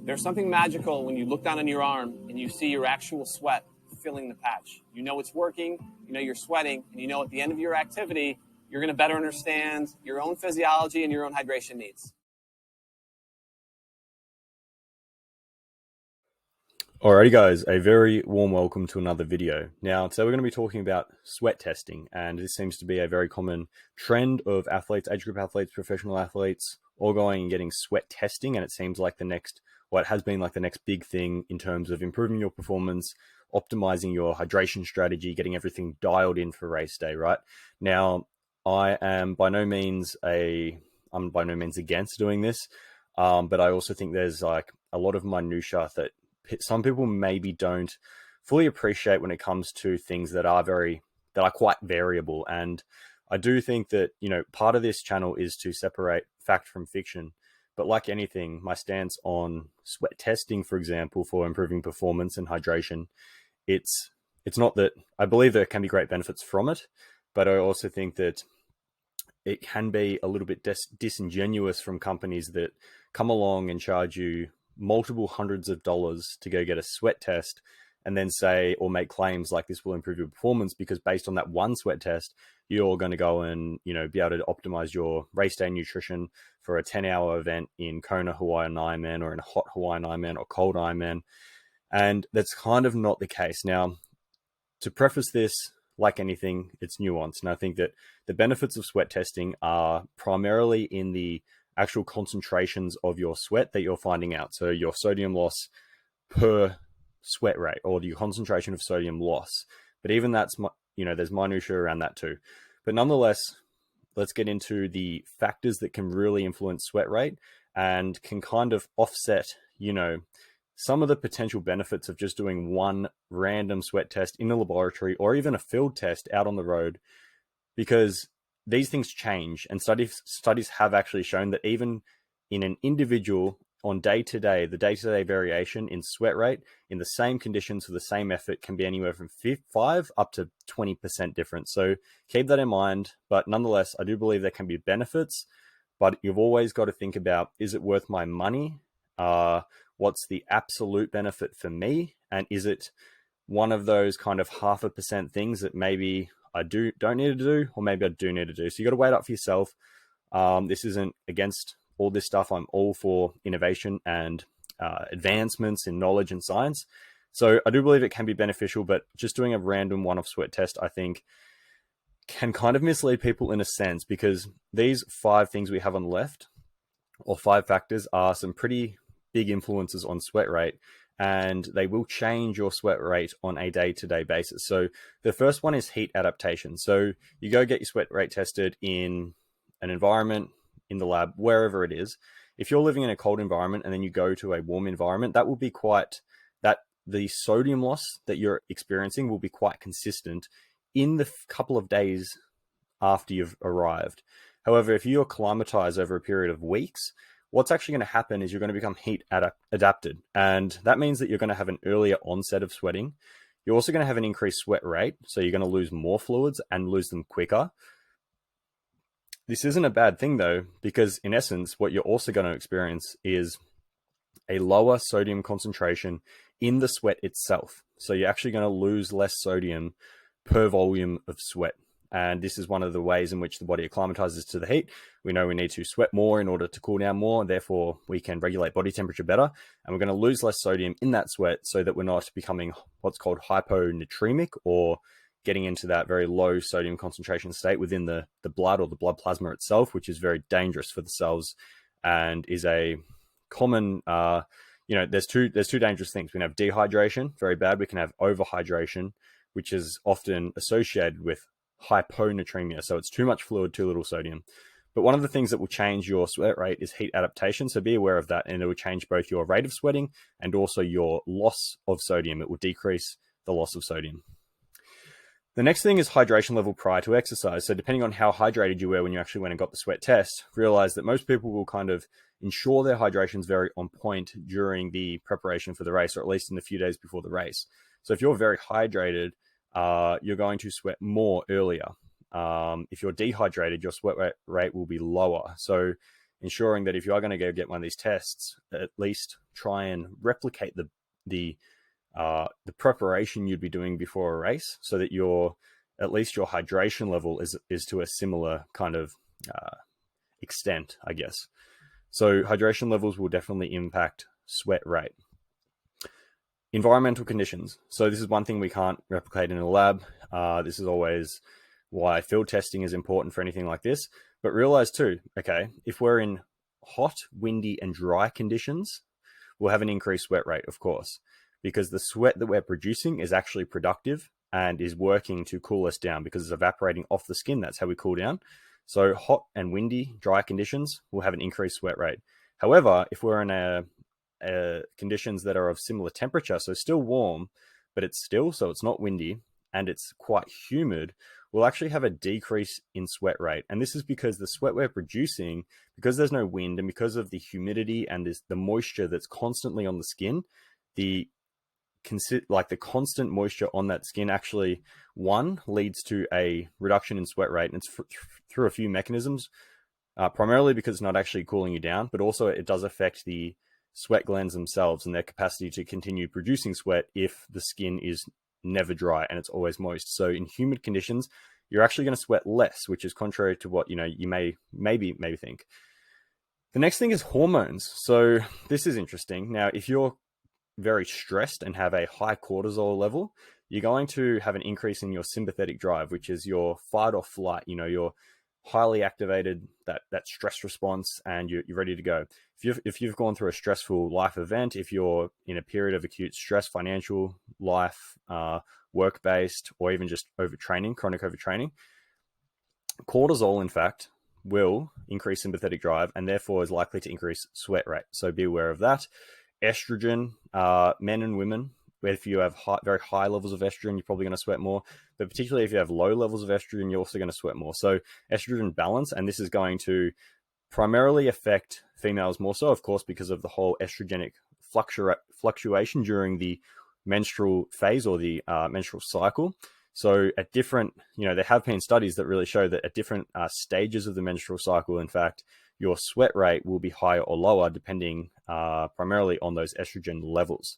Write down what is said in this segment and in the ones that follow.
There's something magical when you look down on your arm and you see your actual sweat filling the patch. You know it's working, you know you're sweating, and you know at the end of your activity, you're going to better understand your own physiology and your own hydration needs. Alrighty guys, a very warm welcome to another video. Now, today we're going to be talking about sweat testing, and this seems to be a very common trend of athletes, age group athletes, professional athletes, all going and getting sweat testing, and it seems like it has been like the next big thing in terms of improving your performance, optimizing your hydration strategy, getting everything dialed in for race day, right? Now, I'm by no means against doing this, but I also think there's like a lot of minutiae that some people maybe don't fully appreciate when it comes to things that are quite variable. And I do think that, part of this channel is to separate fact from fiction. But like anything, my stance on sweat testing, for example, for improving performance and hydration, it's not that I believe there can be great benefits from it, but I also think that it can be a little bit disingenuous from companies that come along and charge you multiple hundreds of dollars to go get a sweat test and then say or make claims like this will improve your performance because based on that one sweat test, you're going to go and, be able to optimize your race day nutrition for a 10-hour event in Kona Hawaiian Ironman or in a hot Hawaiian Ironman or cold Ironman. And that's kind of not the case. Now, to preface this, like anything, it's nuanced. And I think that the benefits of sweat testing are primarily in the actual concentrations of your sweat that you're finding out. So your sodium loss per sweat rate or the concentration of sodium loss. But even that's, there's minutiae around that too. But nonetheless, let's get into the factors that can really influence sweat rate and can kind of offset, some of the potential benefits of just doing one random sweat test in the laboratory or even a field test out on the road, because these things change, and studies have actually shown that even in an individual on day-to-day, the day-to-day variation in sweat rate in the same conditions for the same effort can be anywhere from 5 up to 20% difference. So keep that in mind. But nonetheless, I do believe there can be benefits, but you've always got to think about, is it worth my money? What's the absolute benefit for me? And is it one of those kind of 0.5% things that maybe I don't need to do, or maybe I do need to do? So you got to weigh it up for yourself. This isn't against all this stuff. I'm all for innovation and advancements in knowledge and science. So I do believe it can be beneficial, but just doing a random one-off sweat test, I think, can kind of mislead people in a sense, because these 5 things we have on the left, or 5 factors, are some pretty big influences on sweat rate, and they will change your sweat rate on a day-to-day basis. So the first one is heat adaptation. So you go get your sweat rate tested in an environment, in the lab, wherever it is. If you're living in a cold environment and then you go to a warm environment, that will be the sodium loss that you're experiencing will be quite consistent in the couple of days after you've arrived. However, if you acclimatize over a period of weeks, what's actually going to happen is you're going to become heat adapted. And that means that you're going to have an earlier onset of sweating. You're also going to have an increased sweat rate. So you're going to lose more fluids and lose them quicker. This isn't a bad thing though, because in essence, what you're also going to experience is a lower sodium concentration in the sweat itself. So you're actually going to lose less sodium per volume of sweat. And this is one of the ways in which the body acclimatizes to the heat. We know we need to sweat more in order to cool down more. Therefore, we can regulate body temperature better. And we're going to lose less sodium in that sweat so that we're not becoming what's called hyponatremic, or getting into that very low sodium concentration state within the blood or the blood plasma itself, which is very dangerous for the cells and is a common, there's two dangerous things. We can have dehydration, very bad. We can have overhydration, which is often associated with hyponatremia. So it's too much fluid, too little sodium. But one of the things that will change your sweat rate is heat adaptation. So be aware of that. And it will change both your rate of sweating and also your loss of sodium. It will decrease the loss of sodium. The next thing is hydration level prior to exercise. So depending on how hydrated you were when you actually went and got the sweat test, realize that most people will kind of ensure their hydration is very on point during the preparation for the race, or at least in the few days before the race. So if you're very hydrated, you're going to sweat more earlier. If you're dehydrated, your sweat rate will be lower. So ensuring that if you are going to go get one of these tests, at least try and replicate the preparation you'd be doing before a race, so that at least your hydration level is to a similar kind of extent, I guess. So hydration levels will definitely impact sweat rate. Environmental conditions. So this is one thing we can't replicate in a lab. This is always why field testing is important for anything like this. But realize too, okay, if we're in hot, windy, and dry conditions, we'll have an increased sweat rate, of course, because the sweat that we're producing is actually productive and is working to cool us down because it's evaporating off the skin. That's how we cool down. So hot and windy, dry conditions will have an increased sweat rate. However, if we're in conditions that are of similar temperature, so still warm, but it's still, so it's not windy and it's quite humid, we'll actually have a decrease in sweat rate. And this is because the sweat we're producing, because there's no wind and because of the humidity and the moisture that's constantly on the skin, the constant moisture on that skin actually, one, leads to a reduction in sweat rate. And it's through a few mechanisms, primarily because it's not actually cooling you down, but also it does affect the sweat glands themselves and their capacity to continue producing sweat if the skin is never dry and it's always moist. So in humid conditions, you're actually going to sweat less, which is contrary to what you may think. The next thing is hormones. So this is interesting. Now, if you're very stressed and have a high cortisol level, you're going to have an increase in your sympathetic drive, which is your fight or flight. You're highly activated, that stress response, and you're ready to go. If you've gone through a stressful life event, if you're in a period of acute stress, financial, life, work-based, or even just overtraining, chronic overtraining, cortisol, in fact, will increase sympathetic drive and therefore is likely to increase sweat rate. So be aware of that. Estrogen, men and women, if you have very high levels of estrogen, you're probably going to sweat more. But particularly if you have low levels of estrogen, you're also going to sweat more. So estrogen balance, and this is going to primarily affect females more so, of course, because of the whole estrogenic fluctuation during the menstrual phase or the menstrual cycle. So at different, there have been studies that really show that at different stages of the menstrual cycle, in fact, your sweat rate will be higher or lower depending primarily on those estrogen levels.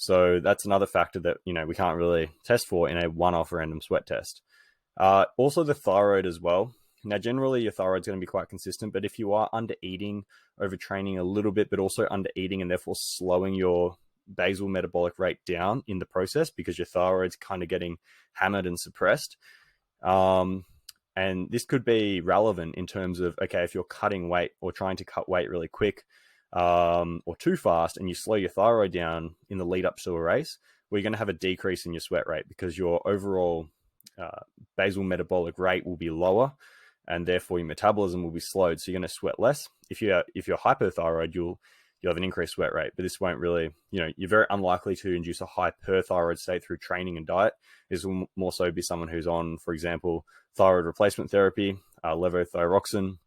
So that's another factor that, we can't really test for in a one-off random sweat test. Also the thyroid as well. Now, generally your thyroid's going to be quite consistent, but if you are under eating, overtraining a little bit, but also under eating and therefore slowing your basal metabolic rate down in the process because your thyroid's kind of getting hammered and suppressed. And this could be relevant in terms of, okay, if you're cutting weight or trying to cut weight really quick, or too fast, and you slow your thyroid down in the lead up to a race, well, you're going to have a decrease in your sweat rate because your overall basal metabolic rate will be lower, and therefore your metabolism will be slowed. So you're going to sweat less. If you're hypothyroid, you'll have an increased sweat rate, but this won't really, you're very unlikely to induce a hyperthyroid state through training and diet. This will more so be someone who's on, for example, thyroid replacement therapy, levothyroxine,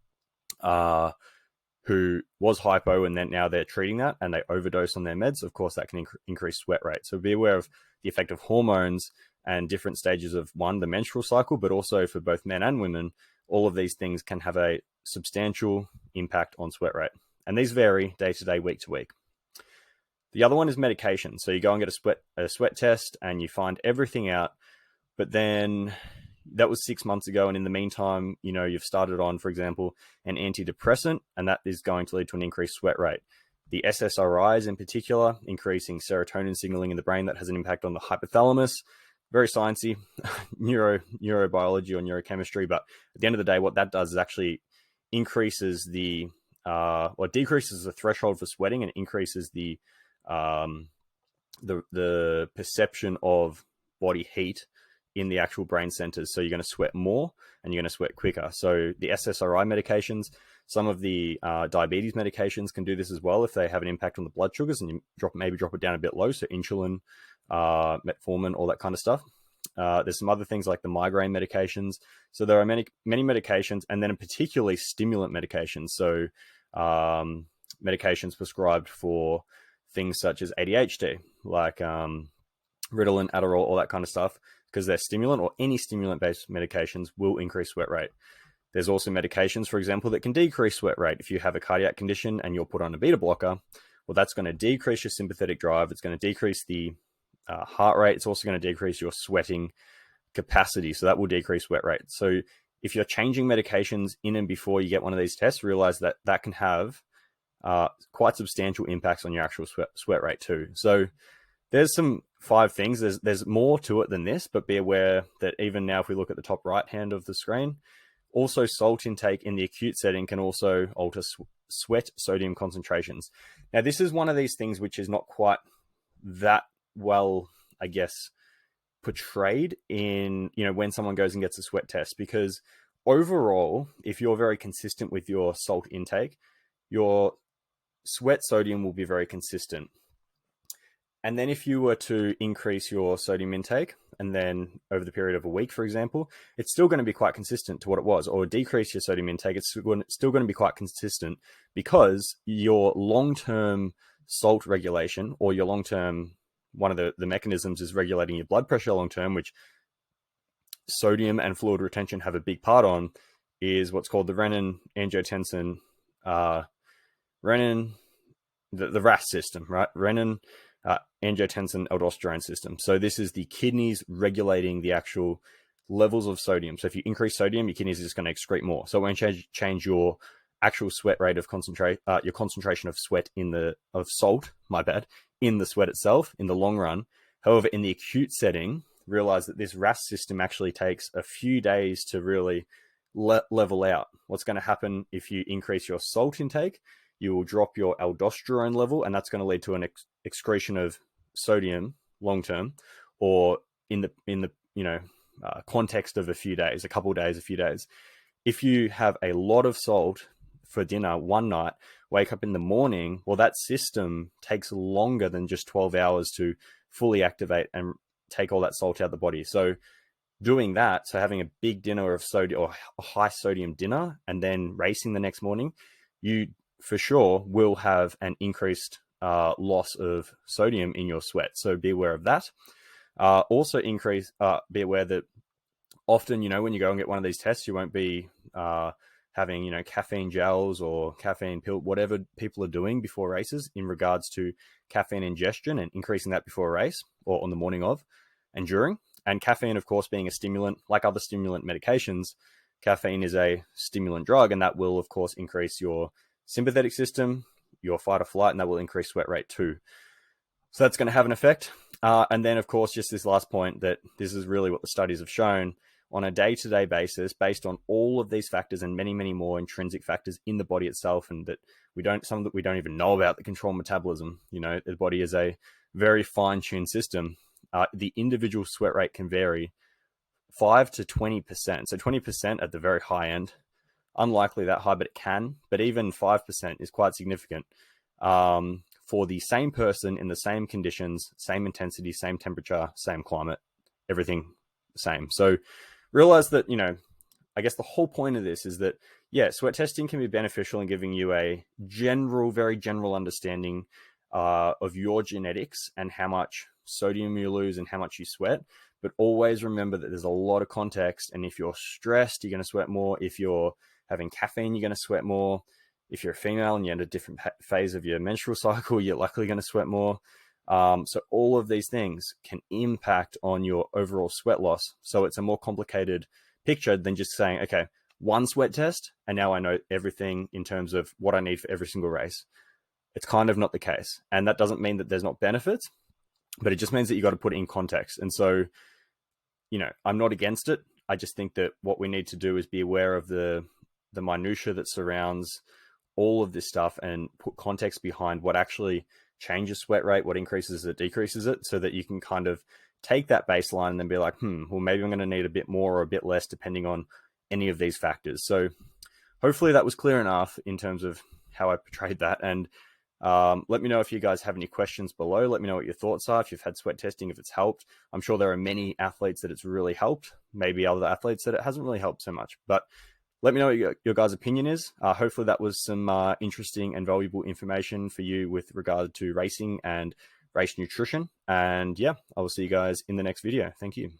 who was hypo and then now they're treating that and they overdose on their meds. Of course, that can increase sweat rate. So be aware of the effect of hormones and different stages of the menstrual cycle, but also for both men and women, all of these things can have a substantial impact on sweat rate. And these vary day to day, week to week. The other one is medication. So you go and get a sweat test and you find everything out, but then that was 6 months ago. And in the meantime, you've started on, for example, an antidepressant, and that is going to lead to an increased sweat rate. The SSRIs in particular, increasing serotonin signaling in the brain, that has an impact on the hypothalamus. Very sciencey, neurobiology or neurochemistry. But at the end of the day, what that does is actually increases decreases the threshold for sweating and increases the perception of body heat in the actual brain centers. So you're going to sweat more and you're going to sweat quicker. So the SSRI medications, some of the diabetes medications can do this as well if they have an impact on the blood sugars, and you maybe drop it down a bit low. So insulin, metformin, all that kind of stuff. There's some other things like the migraine medications. So there are many medications, and then particularly stimulant medications. So medications prescribed for things such as ADHD, like Ritalin, Adderall, all that kind of stuff, because they're stimulant, or any stimulant-based medications will increase sweat rate. There's also medications, for example, that can decrease sweat rate. If you have a cardiac condition and you're put on a beta blocker, well, that's going to decrease your sympathetic drive. It's going to decrease the heart rate. It's also going to decrease your sweating capacity. So that will decrease sweat rate. So if you're changing medications in and before you get one of these tests, realize that that can have quite substantial impacts on your actual sweat rate too. So there's some 5 things. There's more to it than this, but be aware that even now, if we look at the top right hand of the screen, also salt intake in the acute setting can also alter sweat sodium concentrations. Now, this is one of these things which is not quite that well, I guess, portrayed in, when someone goes and gets a sweat test, because overall, if you're very consistent with your salt intake, your sweat sodium will be very consistent. And then if you were to increase your sodium intake, and then over the period of a week, for example, it's still going to be quite consistent to what it was, or decrease your sodium intake, it's still going to be quite consistent, because your long-term salt regulation, or your long-term, one of the mechanisms is regulating your blood pressure long-term, which sodium and fluid retention have a big part on, is what's called the renin-angiotensin, the RAS system, right? Renin, angiotensin aldosterone system. So this is the kidneys regulating the actual levels of sodium. So if you increase sodium, your kidneys are just going to excrete more. So it won't change your actual sweat rate of your concentration of sweat of salt, in the sweat itself in the long run. However, in the acute setting, realize that this RAS system actually takes a few days to really level out. What's going to happen if you increase your salt intake? You will drop your aldosterone level, and that's going to lead to an excretion of sodium long term, or in the context of a few days, a few days. If you have a lot of salt for dinner one night, wake up in the morning, well, that system takes longer than just 12 hours to fully activate and take all that salt out of the body. So doing that, so having a big dinner of sodium, or a high sodium dinner, and then racing the next morning, you for sure will have an increased loss of sodium in your sweat. So be aware of that. Also be aware that often, when you go and get one of these tests, you won't be having, caffeine gels or caffeine pill, whatever people are doing before races in regards to caffeine ingestion and increasing that before a race or on the morning of and during. And caffeine, of course, being a stimulant, like other stimulant medications, caffeine is a stimulant drug, and that will, of course, increase your sympathetic system, your fight or flight, and that will increase sweat rate too. So that's going to have an effect. And then, of course, just this last point, that this is really what the studies have shown on a day-to-day basis, based on all of these factors and many, many more intrinsic factors in the body itself, and that some that we don't even know about, that control metabolism. The body is a very fine-tuned system. The individual sweat rate can vary 5 to 20%. So 20% at the very high end. Unlikely that high, but it can. But even 5% is quite significant for the same person in the same conditions, same intensity, same temperature, same climate, everything the same. So realize that, I guess the whole point of this is that, sweat testing can be beneficial in giving you a very general understanding of your genetics and how much sodium you lose and how much you sweat. But always remember that there's a lot of context. And if you're stressed, you're going to sweat more. If you're having caffeine, you're going to sweat more. If you're a female and you're in a different phase of your menstrual cycle, you're likely going to sweat more. So all of these things can impact on your overall sweat loss. So it's a more complicated picture than just saying, okay, one sweat test, and now I know everything in terms of what I need for every single race. It's kind of not the case. And that doesn't mean that there's not benefits, but it just means that you got to put it in context. And so, I'm not against it. I just think that what we need to do is be aware of the minutia that surrounds all of this stuff, and put context behind what actually changes sweat rate, what increases it, decreases it, so that you can kind of take that baseline and then be like, well, maybe I'm going to need a bit more or a bit less depending on any of these factors. So hopefully that was clear enough in terms of how I portrayed that. And let me know if you guys have any questions below. Let me know what your thoughts are, if you've had sweat testing, if it's helped. I'm sure there are many athletes that it's really helped, maybe other athletes that it hasn't really helped so much, but let me know what your guys' opinion is. Hopefully that was some interesting and valuable information for you with regard to racing and race nutrition. And I will see you guys in the next video. Thank you.